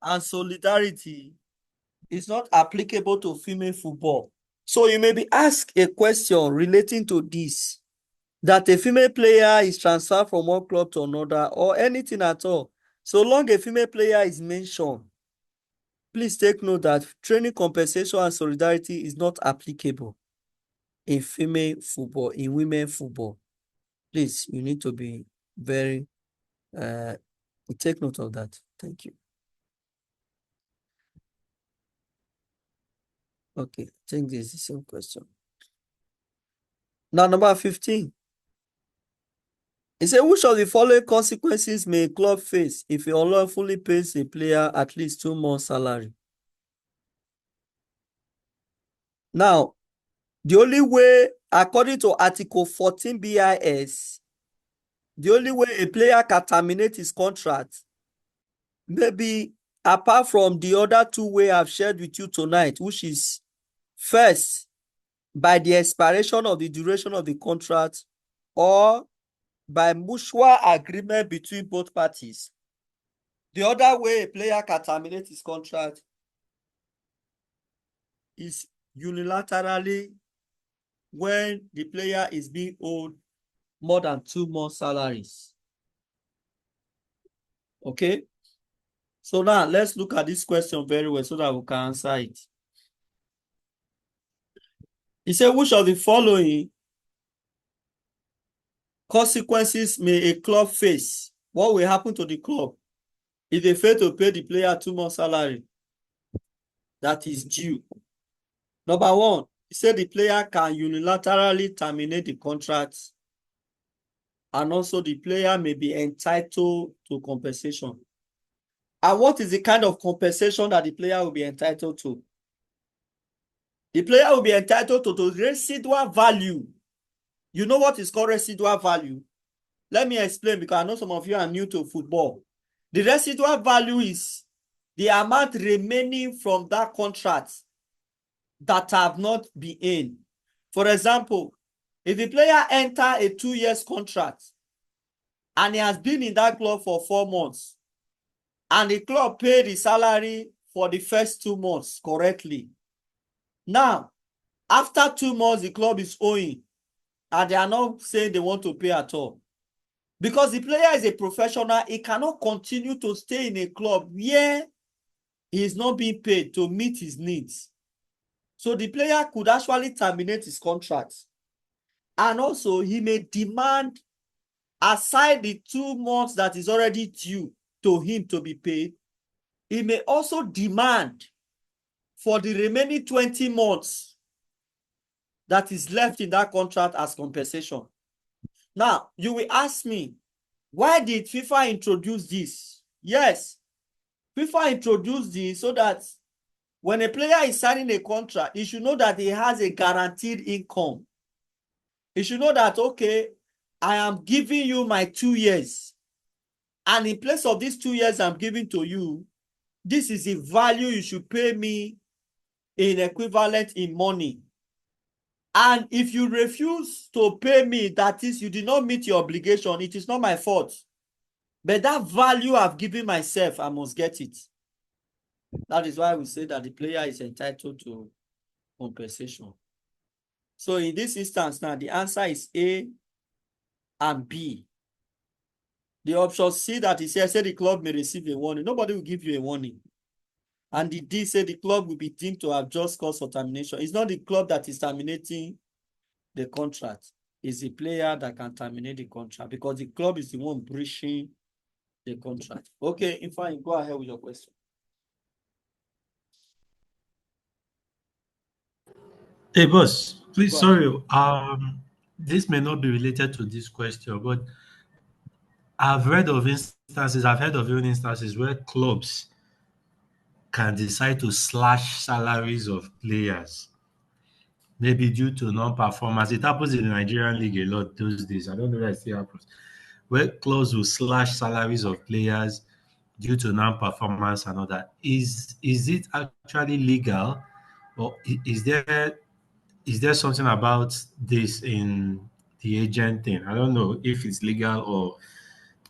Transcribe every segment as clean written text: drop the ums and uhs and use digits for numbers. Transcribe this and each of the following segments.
and solidarity is not applicable to female football. So you may be asked a question relating to this, that a female player is transferred from one club to another or anything at all. So long a female player is mentioned, please take note that training compensation and solidarity is not applicable in female football, in women football. Please, you need to be very, take note of that. Thank you. Okay, I think this is the same question. Now, number 15. It said, which of the following consequences may a club face if it unlawfully pays a player at least 2 months' salary? Now, the only way, according to Article 14 BIS, the only way a player can terminate his contract, maybe apart from the other two ways I've shared with you tonight, which is first, by the expiration of the duration of the contract, or by mutual agreement between both parties. The other way a player can terminate his contract is unilaterally, when the player is being owed more than 2 months' salaries. Okay? So now let's look at this question very well so that we can answer it. He said, which of the following consequences may a club face? What will happen to the club if they fail to pay the player 2 months' salary that is due? Number one, he said the player can unilaterally terminate the contract, and also the player may be entitled to compensation. And what is the kind of compensation that the player will be entitled to? The player will be entitled to the residual value. You know what is called residual value? Let me explain, because I know some of you are new to football. The residual value is the amount remaining from that contract that have not been in. For example, if the player enter a 2 years contract and he has been in that club for 4 months, and the club paid the salary for the first 2 months correctly. Now, after 2 months, the club is owing, and they are not saying they want to pay at all. Because the player is a professional, he cannot continue to stay in a club where he is not being paid to meet his needs. So the player could actually terminate his contract. And also, he may demand, aside the 2 months that is already due to him to be paid, he may also demand for the remaining 20 months that is left in that contract as compensation. Now, you will ask me, why did FIFA introduce this? Yes, FIFA introduced this so that when a player is signing a contract, he should know that he has a guaranteed income. He should know that, okay, I am giving you my 2 years. And in place of these 2 years I'm giving to you, this is the value you should pay me in equivalent in money. And if you refuse to pay me, that is, you did not meet your obligation, it is not my fault. But that value I've given myself, I must get it. That is why we say that the player is entitled to compensation. So in this instance now, the answer is A and B. The option C that is here said the club may receive a warning. Nobody will give you a warning. And the D said the club will be deemed to have just cause for termination. It's not the club that is terminating the contract. It's the player that can terminate the contract, because the club is the one breaching the contract. Okay, in fact, go ahead with your question. Hey, boss, please, Go sorry. ahead. This may not be related to this question, but I've heard of even instances where clubs can decide to slash salaries of players, maybe due to non-performance. It happens in the Nigerian league a lot those days. I don't know if it still happens, where clubs will slash salaries of players due to non-performance and all that. Is it actually legal, or is there something about this in the agent thing? I don't know if it's legal or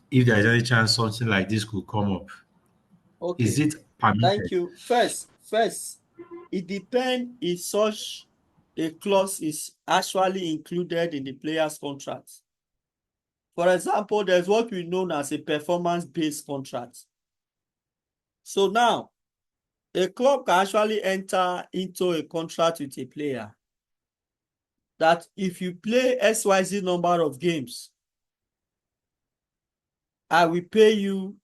if there's any chance something like this could come up. Is Okay. it permitted. Thank you. First, it depends if such a clause is actually included in the player's contract. For example, there's what we know as a performance-based contract. So now, a club can actually enter into a contract with a player that if you play XYZ number of games, I will pay you.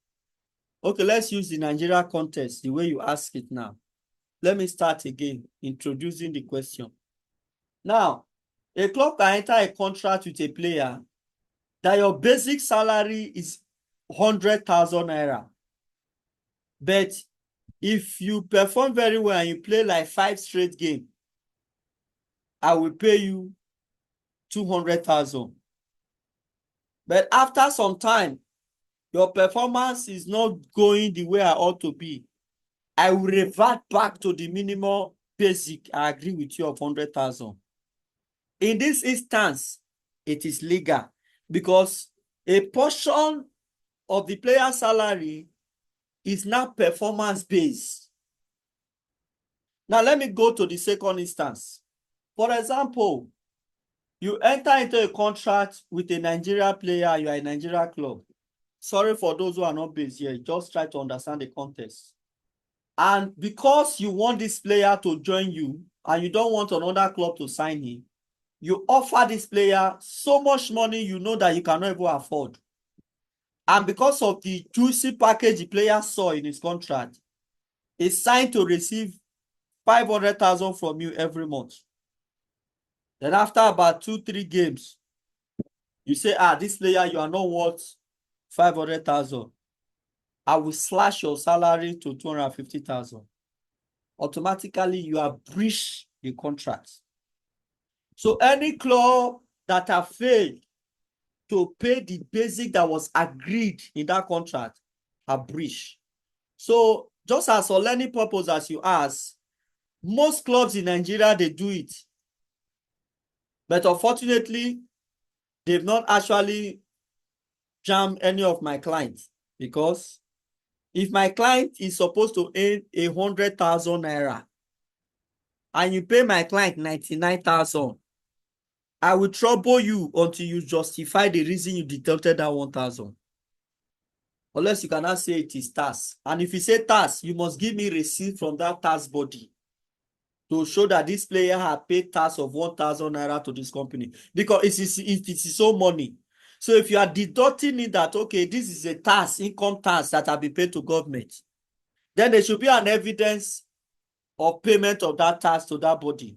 Okay, let's use the Nigeria context, the way you ask it now. Let me start again, introducing the question. Now, a club can enter a contract with a player that your basic salary is 100,000 naira. But if you perform very well and you play like 5 straight games, I will pay you 200,000. But after some time, your performance is not going the way I ought to be. I will revert back to the minimum basic. I agree with you of 100,000. In this instance, it is legal because a portion of the player's salary is now performance based. Now, let me go to the second instance. For example, you enter into a contract with a Nigeria player, you are a Nigeria club. Sorry for those who are not based here, just try to understand the context. And because you want this player to join you and you don't want another club to sign him, you offer this player so much money you know that you cannot even afford. And because of the juicy package the player saw in his contract, he's signed to receive 500,000 from you every month. Then after about 2-3 games, you say, this player, you are not worth 500,000. I will slash your salary to 250,000. Automatically, you have breached the contract. So any club that have failed to pay the basic that was agreed in that contract have breached. So just as for learning purpose, as you ask, most clubs in Nigeria, they do it. But unfortunately, they've not actually jammed any of my clients, because if my client is supposed to earn 100,000 naira and you pay my client 99,000, I will trouble you until you justify the reason you deducted that 1,000. Unless you cannot say it is tax. And if you say tax, you must give me receipt from that tax body to show that this player had paid tax of 1,000 naira to this company, because it is his own money. So if you are deducting it that, okay, this is a tax, income tax that have been paid to government, then there should be an evidence of payment of that tax to that body.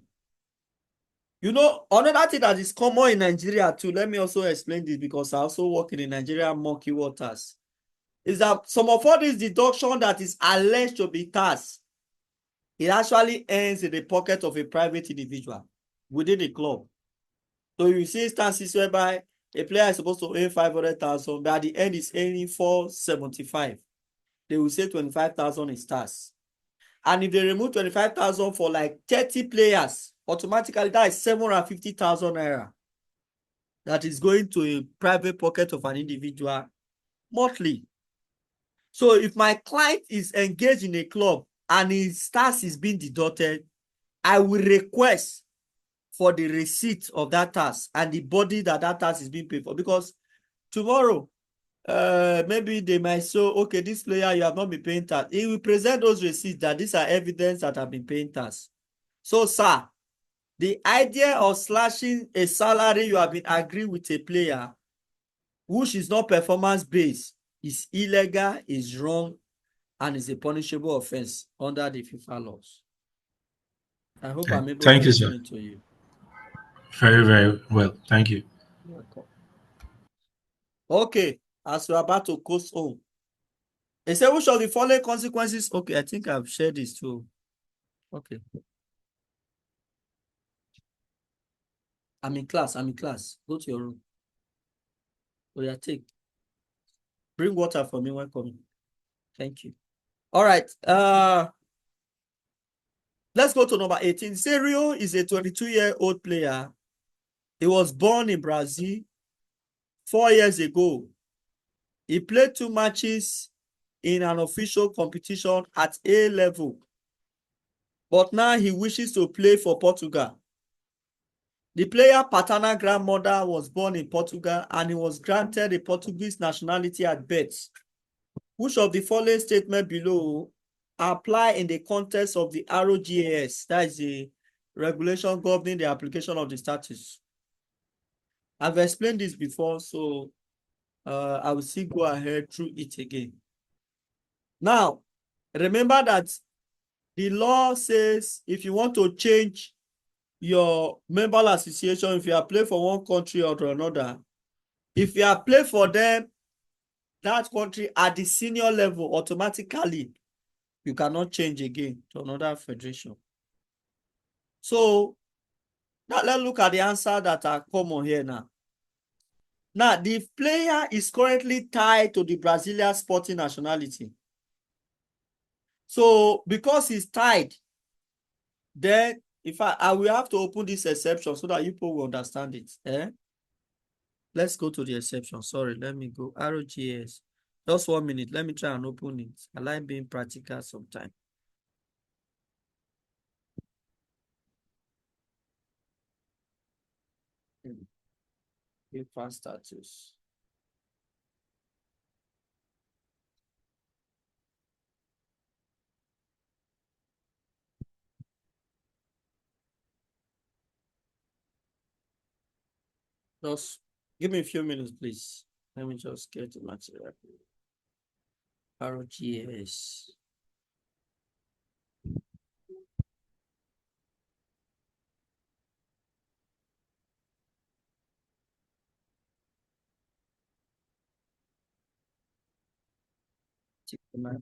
You know, another thing that is common in Nigeria too, let me also explain this because I also work in the Nigerian murky waters, is that some of all this deduction that is alleged to be tax, it actually ends in the pocket of a private individual within the club. So you see instances whereby a player is supposed to earn 500,000, but at the end is earning 475. They will say 25,000 is tax. And if they remove 25,000 for like 30 players, automatically that is 750,000 naira that is going to a private pocket of an individual monthly. So if my client is engaged in a club and his tax is being deducted, I will request for the receipt of that tax and the body that tax is being paid for, because tomorrow maybe they might say, okay, this player, you have not been paying tax. He will present those receipts that these are evidence that have been paying tax. So sir, the idea of slashing a salary you have been agreeing with a player which is not performance based is illegal, is wrong, and is a punishable offense under the FIFA laws. I hope Okay. I'm able Thank to you, sir. explain to you. Very, very well. Thank you. You're welcome. Okay, as we're about to coast home, they say which of the following consequences? Okay, I think I've shared this too. Okay. I'm in class. Go to your room. Oh, yeah, take. Bring water for me when coming. Thank you. All right. Let's go to number 18. Serio is a 22-year-old player. He was born in Brazil 4 years ago. He played 2 matches in an official competition at A level, but now he wishes to play for Portugal. The player's paternal grandmother was born in Portugal and he was granted a Portuguese nationality at birth. Which of the following statements below apply in the context of the ROGAS? That is the regulation governing the application of the status. I've explained this before, so I will still go ahead through it again. Now, remember that the law says if you want to change your member association, if you are playing for one country or another, if you are playing for them, that country at the senior level, automatically, you cannot change again to another federation. So now let's look at the answer that are common here now. Now, the player is currently tied to the Brazilian sporting nationality. So because he's tied, then if I will have to open this exception so that you people will understand it. Let's go to the exception. Sorry, let me go. ROGS. Just 1 minute. Let me try and open it. I like being practical sometimes. FIFA status. Just give me a few minutes, please. Let me just get the material. ROGS.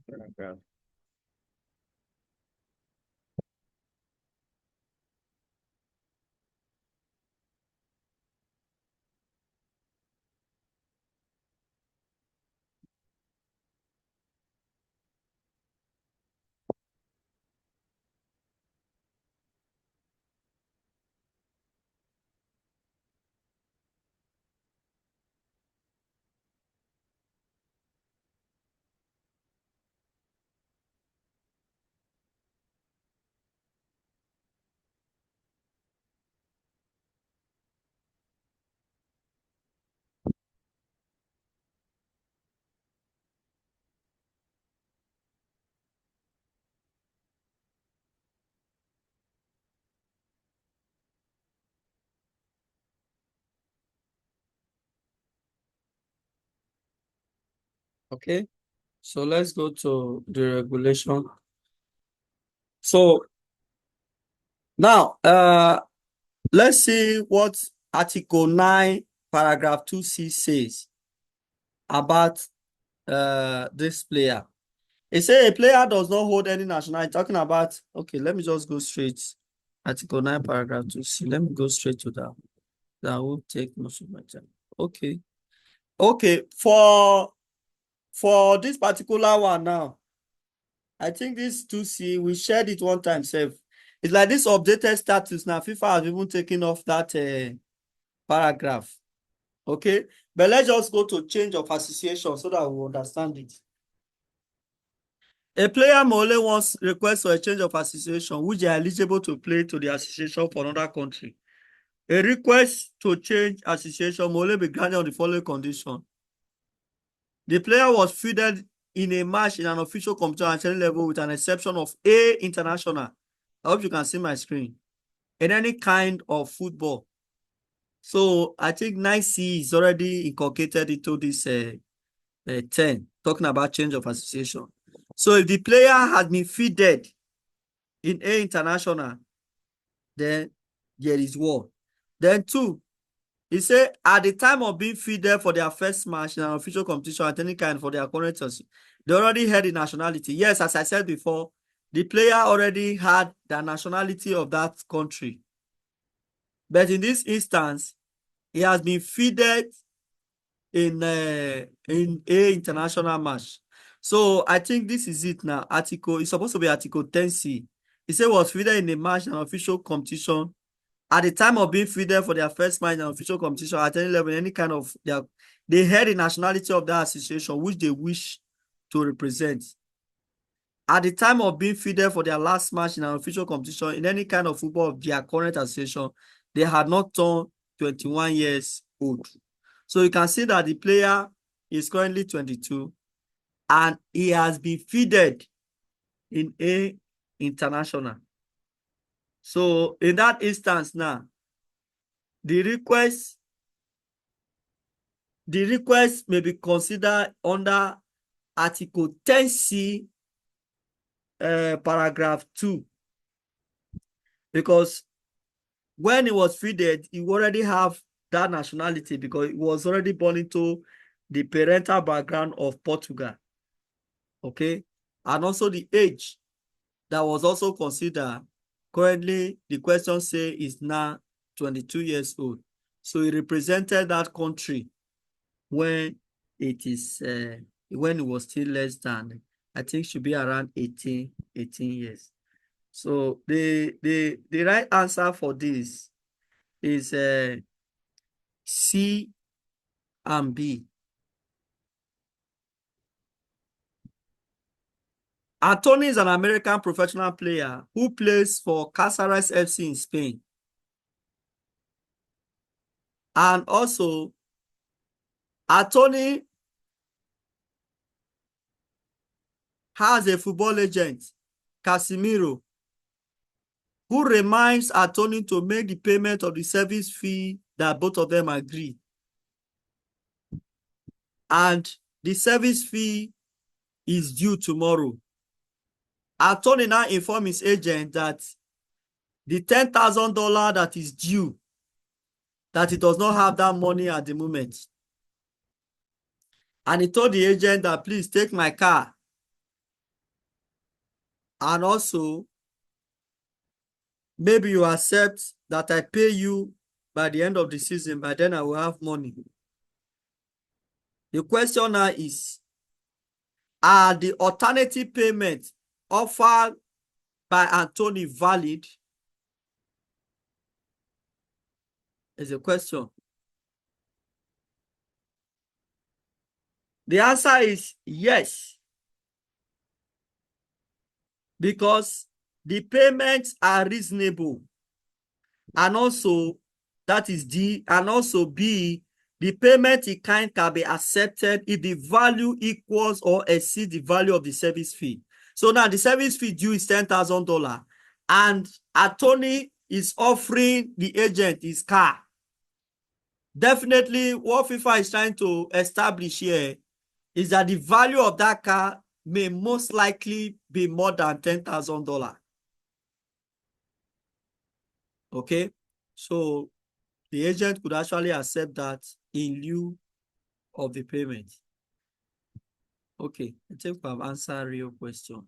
Paragraph. Okay, so let's go to the regulation. So now, let's see what Article 9, Paragraph 2C says about this player. It says a player does not hold any nationality. Talking about, okay, let me just go straight. Article 9, Paragraph 2C. Let me go straight to that. That will take most of my time. Okay. Okay, for this particular one now, I think this 2C, we shared it one time, Sef. It's like this updated status now. FIFA has even taken off that paragraph. Okay, but let's just go to change of association so that we understand it. A player may only once request for a change of association which they are eligible to play to the association for another country. A request to change association may only be granted on the following condition. The player was fielded in a match in an official competition at any level with an exception of A international. I hope you can see my screen. In any kind of football. So I think 9C is already inculcated into this 10, talking about change of association. So if the player has been fielded in A international, then there is 1. Then 2, he said at the time of being fielded for their first match in an official competition at any kind for their current association, they already had the nationality. Yes, as I said before, the player already had the nationality of that country. But in this instance, he has been fielded in a international match. So I think this is it now. Article, it's supposed to be Article 10C. It said was fielded in a match in an official competition at the time of being fielded for their first match in an official competition at any level, any kind of they had the nationality of that association which they wish to represent. At the time of being fielded for their last match in an official competition in any kind of football of their current association, they had not turned 21 years old. So you can see that the player is currently 22 and he has been fielded in a international. So in that instance now, the request may be considered under Article 10C, paragraph 2, because when he was fielded, he already have that nationality because he was already born into the parental background of Portugal. Okay, and also the age that was also considered. Currently, the question say is now 22 years old. So he represented that country when it is when it was still less than, I think should be around 18 years. So the right answer for this is C and B. Anthony is an American professional player who plays for Cáceres FC in Spain. And also, Anthony has a football agent, Casimiro, who reminds Anthony to make the payment of the service fee that both of them agree. And the service fee is due tomorrow. Anthony now informs his agent that the $10,000 that is due, that he does not have that money at the moment. And he told the agent that, please take my car. And also, maybe you accept that I pay you by the end of the season, by then I will have money. The question now is, are the alternative payments offered by Anthony valid? Is a question. The answer is yes, because the payments are reasonable, and also that is D, and also B, the payment in kind can be accepted if the value equals or exceeds the value of the service fee. So now the service fee due is $10,000, and Anthony is offering the agent his car. Definitely what FIFA is trying to establish here is that the value of that car may most likely be more than $10,000. Okay, so the agent could actually accept that in lieu of the payment. Okay, I think we have answered your question.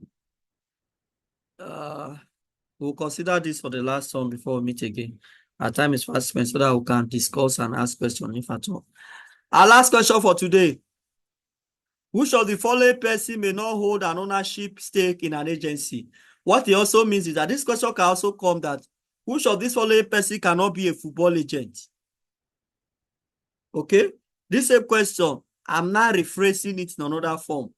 We'll consider this for the last one before we meet again. Our time is fast spent so that we can discuss and ask questions if at all. Our last question for today. Which of the following person may not hold an ownership stake in an agency? What it also means is that this question can also come that which of these following person cannot be a football agent? Okay, this same question, I'm now rephrasing it in another form.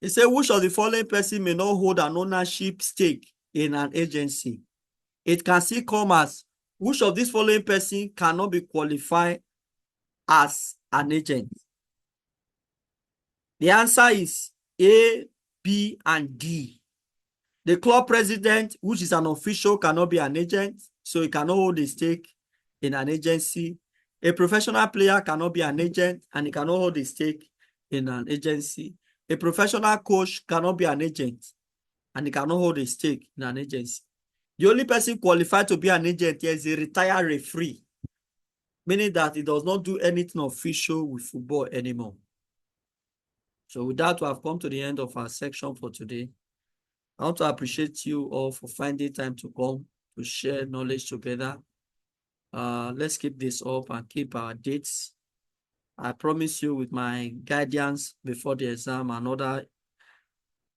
It says, which of the following person may not hold an ownership stake in an agency? It can still come as, which of these following person cannot be qualified as an agent? The answer is A, B, and D. The club president, which is an official, cannot be an agent, so he cannot hold a stake in an agency. A professional player cannot be an agent, and he cannot hold a stake in an agency. A professional coach cannot be an agent, and he cannot hold a stake in an agency. The only person qualified to be an agent here is a retired referee, meaning that he does not do anything official with football anymore. So with that, we have come to the end of our section for today. I want to appreciate you all for finding time to come to share knowledge together. Let's keep this up and keep our dates. I promise you, with my guidance before the exam and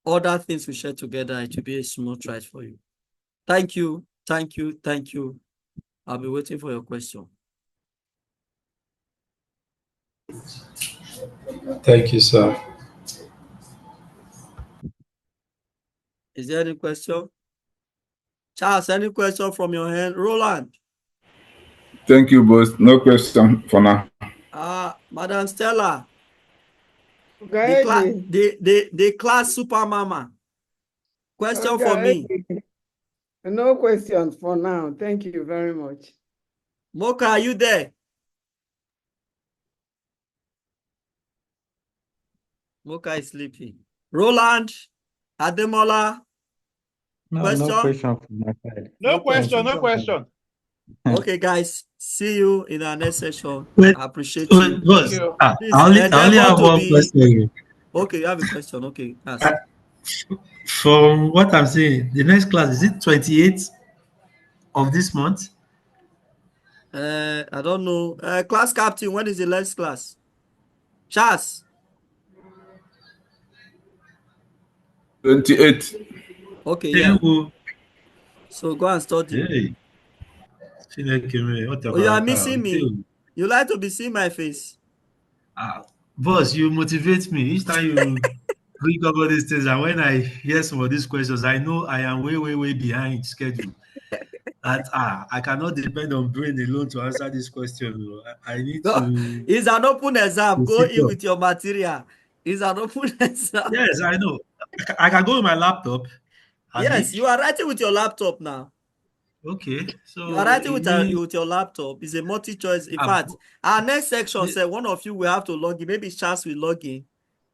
other things we share together, it will be a smooth ride for you. Thank you, thank you, thank you. I'll be waiting for your question. Thank you, sir. Is there any question? Charles, any question from your hand? Roland? Thank you, boss. No question for now. Madam Stella? Go ahead. The class super mama. Question for me. No questions for now. Thank you very much. Mocha, are you there? Mocha is sleeping. Roland? Ademola? No, question? no question from my side. No question, no question. Okay, guys. See you in our next session. Wait, I appreciate wait, you. boss. you. Please, I only have one question. Okay, you have a question. Okay, ask. From what I'm saying, the next class is it 28th of this month? I don't know. Class captain, when is the next class? Charles? 28. Okay, Hey, yeah. who- So go and study. hey. Chineke me, what Oh, you are about missing me. you? You like to be seeing my face. Boss, you motivate me. Each time you bring up all these things, and when I hear some of these questions, I know I am way, way, way behind schedule. That I cannot depend on brain alone to answer this question. I need to It's an open exam. Go sit in up. with your material. It's an open exam. Yes, I know. I can go with my laptop. Yes, Abi? you are writing with your laptop now. Okay, You are so writing it with means your laptop. It's a multi-choice. In I've, fact, our next section said one of you will have to log in. Maybe Charles will log in.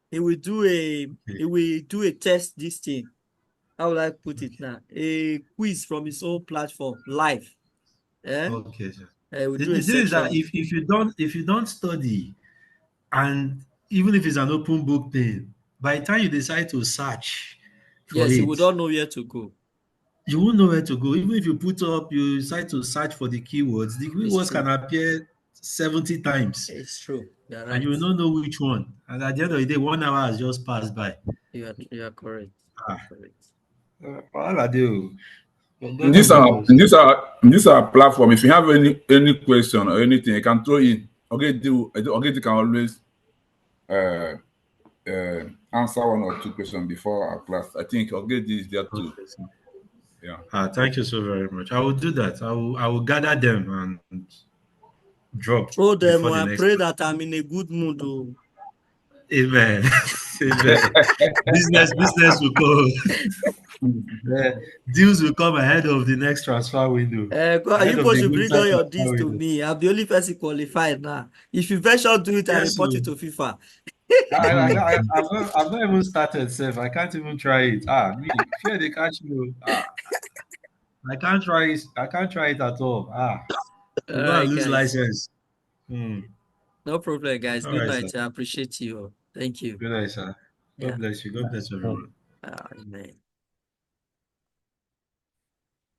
He will do a test this thing. How will I put it now? A quiz from his own platform, live. okay, sir. We The, do a the thing is that section. if you don't study, and even if it's an open book thing, by the time you decide to search for Yes, you it, would not know where to go. you won't know where to go. Even if you decide to search for the keywords, the It's keywords true. can appear 70 times, It's true. You're and right. you will not know which one. And at the end of the day, 1 hour has just passed by. You are correct. Correct. All I do. In this our platform, if you have any question or anything, you can throw in. Okay, you can always answer one or two questions before our class. I think Ogedi is there too. Yeah. Thank you so very much. I will do that. I will gather them and drop Throw them before the and next. pray that I'm in a good mood. Oh. Amen. Amen. business will come. Deals will come ahead of the next transfer window. You supposed to bring all your deals to window. me. I'm the only person qualified now. If you venture do it, I report it to FIFA. I've not even started, Seth. I can't even try it. Me, fear they catch me. I can't try it. I can't try it at all. You go and lose Guys. license. No problem, guys. All Good right, night. sir. I appreciate you. Thank you. Good night, sir. Yeah. God bless you. God bless everyone. Amen.